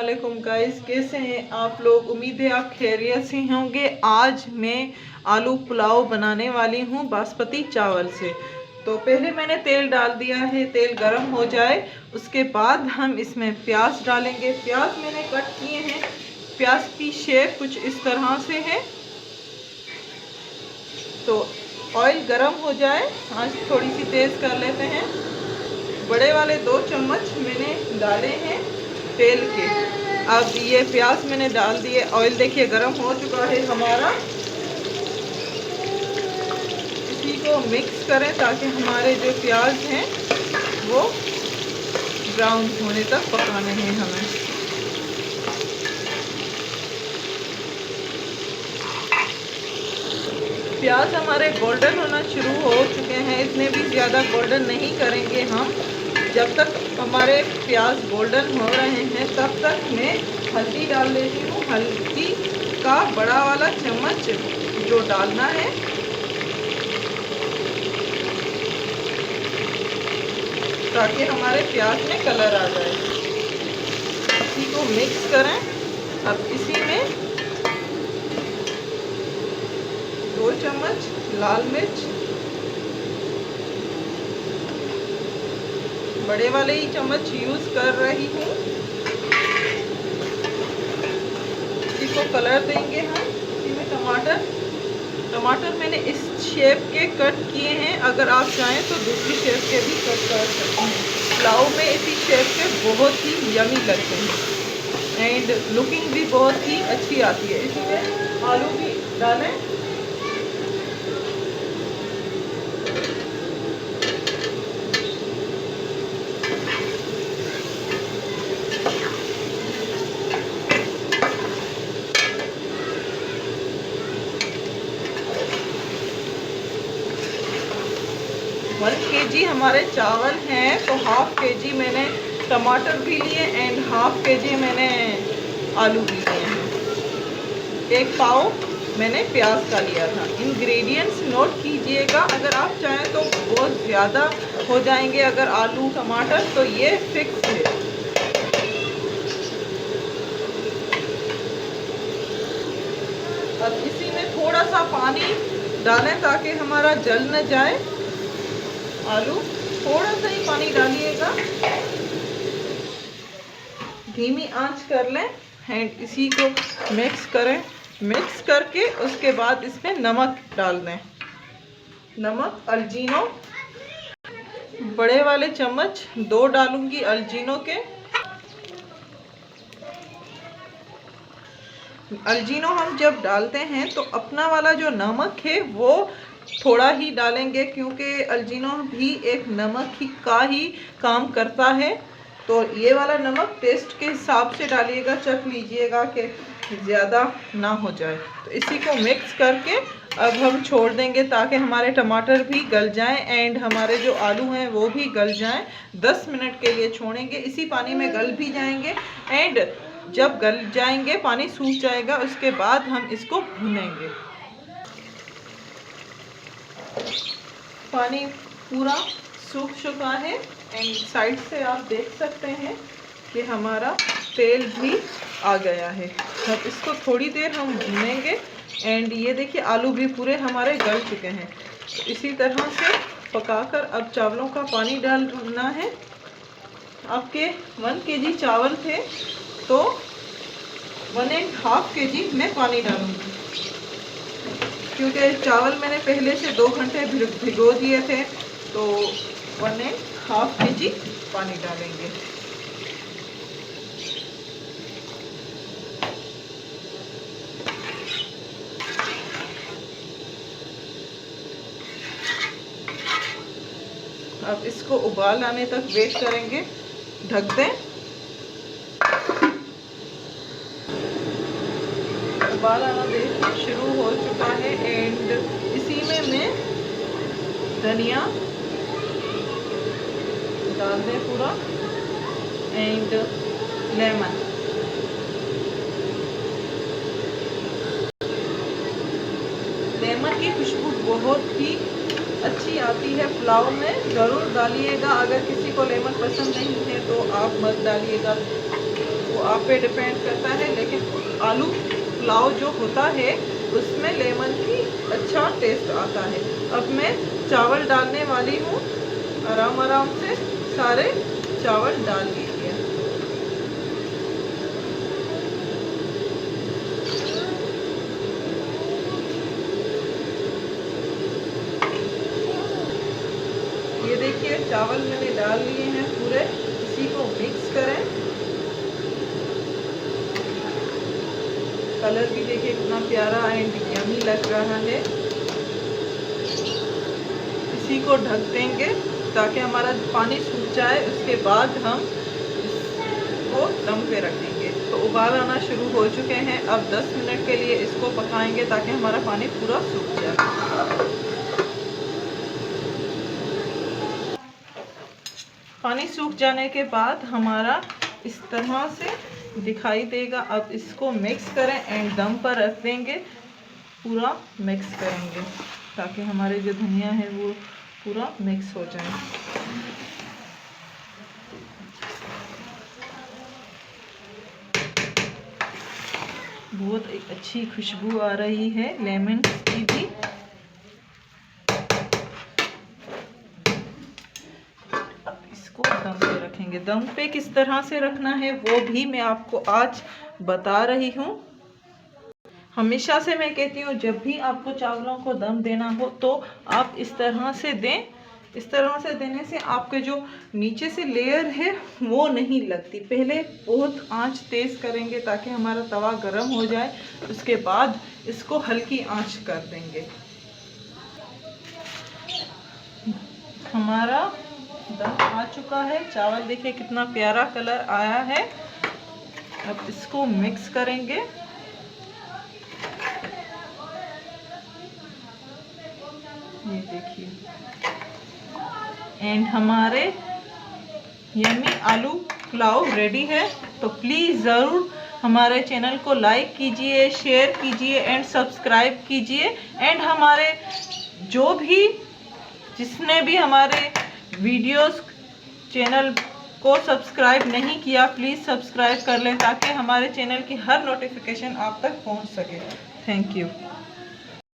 वालेकुम गाइस, कैसे हैं आप लोग। उम्मीद है आप खैरियत से होंगे। आज मैं आलू पुलाव बनाने वाली हूं बासमती चावल से। तो पहले मैंने तेल डाल दिया है, तेल गरम हो जाए उसके बाद हम इसमें प्याज डालेंगे। प्याज मैंने कट किए हैं, प्याज की शेप कुछ इस तरह से है। तो ऑयल गरम हो जाए, आंच थोड़ी सी तेज़ कर लेते हैं। बड़े वाले 2 चम्मच मैंने डाले हैं तेल के। अब ये प्याज मैंने डाल दिए। ऑयल देखिए गरम हो चुका है हमारा। इसी को मिक्स करें ताकि हमारे जो प्याज हैं वो ब्राउन होने तक पकाने हैं हमें। प्याज हमारे गोल्डन होना शुरू हो चुके हैं, इतने भी ज़्यादा गोल्डन नहीं करेंगे हम। जब तक हमारे प्याज गोल्डन हो रहे हैं तब तक मैं हल्दी डाल देती हूँ। हल्दी का बड़ा वाला चम्मच जो डालना है, ताकि हमारे प्याज में कलर आ जाए। इसी को मिक्स करें। अब इसी में 2 चम्मच लाल मिर्च, बड़े वाले ही चम्मच यूज़ कर रही हूँ। इसी को कलर देंगे हम। इसी में टमाटर मैंने इस शेप के कट किए हैं। अगर आप चाहें तो दूसरी शेप के भी कट कर सकते हैं। पुलाव में इसी शेप के बहुत ही यमी लगते हैं एंड लुकिंग भी बहुत ही अच्छी आती है। इसी में आलू भी डालें। 1 kg हमारे चावल हैं तो ½ kg मैंने टमाटर भी लिए एंड ½ kg मैंने आलू भी लिए हैं। 1 पाव मैंने प्याज का लिया था। इंग्रेडिएंट्स नोट कीजिएगा। अगर आप चाहें तो बहुत ज़्यादा हो जाएंगे अगर आलू टमाटर, तो ये फिक्स है। अब इसी में थोड़ा सा पानी डालें ताकि हमारा जल न जाए आलू। थोड़ा सा ही पानी डालिएगा। धीमी आंच कर लें एंड इसी को मिक्स करें। मिक्स करके उसके बाद इसमें नमक डाल दें। नमक अल्जीनो बड़े वाले चम्मच 2 डालूंगी अल्जीनो के। अल्जीनो हम जब डालते हैं तो अपना वाला जो नमक है वो थोड़ा ही डालेंगे, क्योंकि अल्जीनो भी एक नमक ही का ही काम करता है। तो ये वाला नमक टेस्ट के हिसाब से डालिएगा, चख लीजिएगा कि ज़्यादा ना हो जाए। तो इसी को मिक्स करके अब हम छोड़ देंगे ताकि हमारे टमाटर भी गल जाएं एंड हमारे जो आलू हैं वो भी गल जाएं। 10 मिनट के लिए छोड़ेंगे। इसी पानी में गल भी जाएंगे एंड जब गल जाएंगे पानी सूख जाएगा, उसके बाद हम इसको भूनेंगे। पानी पूरा सूख चुका है एंड साइड से आप देख सकते हैं कि हमारा तेल भी आ गया है। अब इसको थोड़ी देर हम भूनेंगे एंड ये देखिए आलू भी पूरे हमारे गल चुके हैं। तो इसी तरह से पकाकर अब चावलों का पानी डालना है। आपके 1 kg चावल थे तो 1½ kg मैं पानी डालूँगी, क्योंकि चावल मैंने पहले से 2 घंटे भिगो दिए थे। तो 1½ kg पानी डालेंगे। अब इसको उबाल आने तक वेट करेंगे। ढक दें। उबाल आना देखिए शुरू हो चुका है एंड इसी में मैं धनिया डाल दें पूरा एंड लेमन। लेमन की खुशबू बहुत ही अच्छी आती है पुलाव में, ज़रूर डालिएगा। अगर किसी को लेमन पसंद नहीं है तो आप मत डालिएगा। वो आप पे डिपेंड करता है, लेकिन आलू पुलाव जो होता है उसमें लेमन की अच्छा टेस्ट आता है। अब मैं चावल डालने वाली हूँ। आराम आराम से सारे चावल डाल लीजिए। ये देखिए चावल मैंने डाल लिए हैं पूरे। इसी को मिक्स करें। कलर भी देखिए कितना प्यारा एंड यमी लग रहा है। इसी को ढक देंगे ताकि हमारा पानी सूख जाए। उसके बाद हम इसको दम पे रखेंगे। तो उबाल आना शुरू हो चुके हैं। अब 10 मिनट के लिए इसको पकाएंगे ताकि हमारा पानी पूरा सूख जाए। पानी सूख जाने के बाद हमारा इस तरह से दिखाई देगा। अब इसको मिक्स करें एंड दम पर रख देंगे। पूरा मिक्स करेंगे ताकि हमारे जो धनिया है वो पूरा मिक्स हो जाए। बहुत एक अच्छी खुशबू आ रही है लेमन की भी। इसको दम पे रखेंगे। दम पे किस तरह से रखना है वो भी मैं आपको आज बता रही हूँ। हमेशा से मैं कहती हूँ जब भी आपको चावलों को दम देना हो तो आप इस तरह से दें। इस तरह से देने से आपके जो नीचे से लेयर है वो नहीं लगती। पहले बहुत आंच तेज़ करेंगे ताकि हमारा तवा गर्म हो जाए। उसके बाद इसको हल्की आंच कर देंगे। हमारा दम आ चुका है। चावल देखिए कितना प्यारा कलर आया है। अब इसको मिक्स करेंगे। ये देखिए एंड हमारे यम्मी आलू पुलाव रेडी है। तो प्लीज़ ज़रूर हमारे चैनल को लाइक कीजिए, शेयर कीजिए एंड सब्सक्राइब कीजिए। एंड हमारे जो भी जिसने भी हमारे वीडियोस चैनल को सब्सक्राइब नहीं किया प्लीज़ सब्सक्राइब कर लें ताकि हमारे चैनल की हर नोटिफिकेशन आप तक पहुंच सके। Thank you.